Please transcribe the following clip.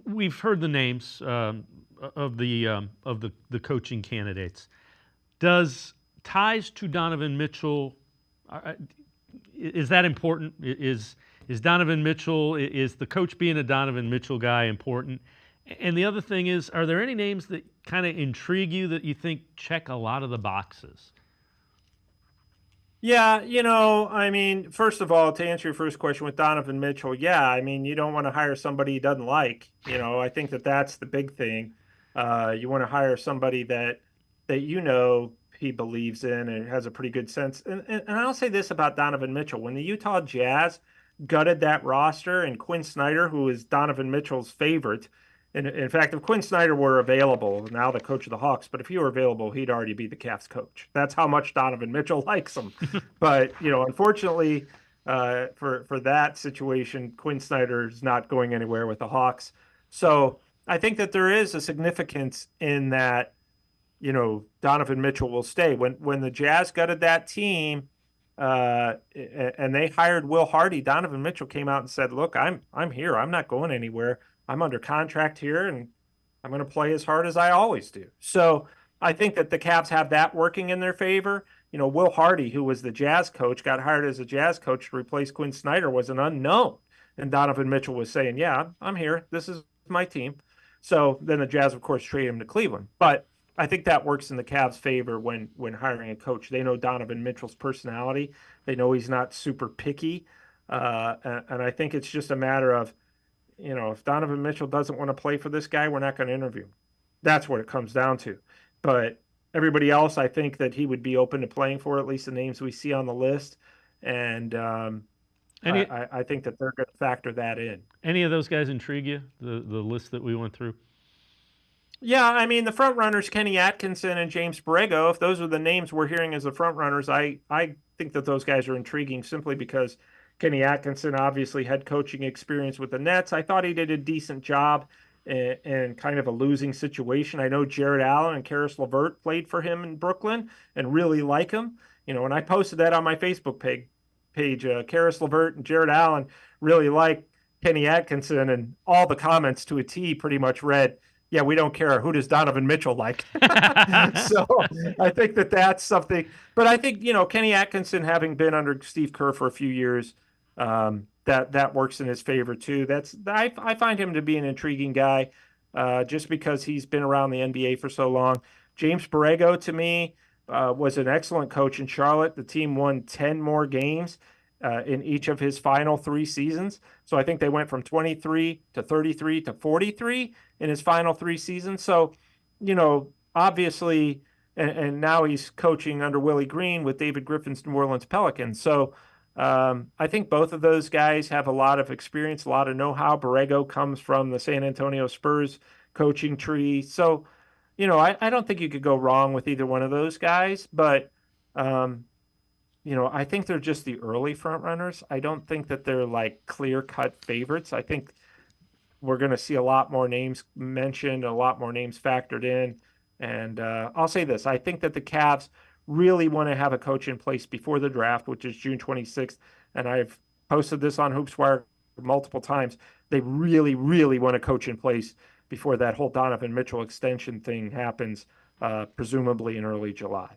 we've heard the names of the coaching candidates. Does ties to Donovan Mitchell, is that important? Is Donovan Mitchell, is the coach being a Donovan Mitchell guy important? And the other thing is, are there any names that kind of intrigue you that you think check a lot of the boxes? Yeah, I mean, first of all, to answer your first question with Donovan Mitchell, yeah, I mean, you don't want to hire somebody he doesn't like. I think that that's the big thing. You want to hire somebody that he believes in and has a pretty good sense. And I'll say this about Donovan Mitchell: when the Utah Jazz gutted that roster, and Quinn Snyder, who is Donovan Mitchell's favorite, and in fact, if Quinn Snyder were available, now the coach of the Hawks, but if he were available, he'd already be the Cavs coach. That's how much Donovan Mitchell likes him. But unfortunately, for that situation, Quinn Snyder is not going anywhere with the Hawks. So I think that there is a significance in that. Donovan Mitchell will stay. When the Jazz gutted that team, and they hired Will Hardy, Donovan Mitchell came out and said, "Look, I'm here. I'm not going anywhere. I'm under contract here, and I'm going to play as hard as I always do." So I think that the Cavs have that working in their favor. Will Hardy, who was the Jazz coach, got hired as a Jazz coach to replace Quinn Snyder, was an unknown. And Donovan Mitchell was saying, "Yeah, I'm here. This is my team." So then the Jazz, of course, traded him to Cleveland. But I think that works in the Cavs' favor when hiring a coach. They know Donovan Mitchell's personality. They know he's not super picky. And I think it's just a matter of, if Donovan Mitchell doesn't want to play for this guy, we're not going to interview him. That's what it comes down to. But everybody else, I think that he would be open to playing for, at least the names we see on the list. And I think that they're going to factor that in. Any of those guys intrigue you? The list that we went through. Yeah, I mean, the front runners, Kenny Atkinson and James Borrego, if those are the names we're hearing as the front runners, I think that those guys are intriguing simply because Kenny Atkinson obviously had coaching experience with the Nets. I thought he did a decent job in kind of a losing situation. I know Jared Allen and Karis LeVert played for him in Brooklyn and really like him. And I posted that on my Facebook page. Karis LeVert and Jared Allen really like Kenny Atkinson, and all the comments to a T pretty much read, "Yeah, we don't care. Who does Donovan Mitchell like?" So I think that that's something. But I think, Kenny Atkinson, having been under Steve Kerr for a few years, that works in his favor too. I find him to be an intriguing guy, just because he's been around the NBA for so long. James Borrego, to me, was an excellent coach in Charlotte. The team won 10 more games in each of his final 3 seasons. So I think they went from 23 to 33 to 43 in his final 3 seasons. So, obviously, and now he's coaching under Willie Green with David Griffin's New Orleans Pelicans. So I think both of those guys have a lot of experience, a lot of know-how. Borrego comes from the San Antonio Spurs coaching tree. So, I don't think you could go wrong with either one of those guys, but I think they're just the early front runners. I don't think that they're like clear-cut favorites. I think we're going to see a lot more names mentioned, a lot more names factored in. And I'll say this: I think that the Cavs really want to have a coach in place before the draft, which is June 26th. And I've posted this on HoopsWire multiple times. They really, really want a coach in place before that whole Donovan Mitchell extension thing happens, presumably in early July.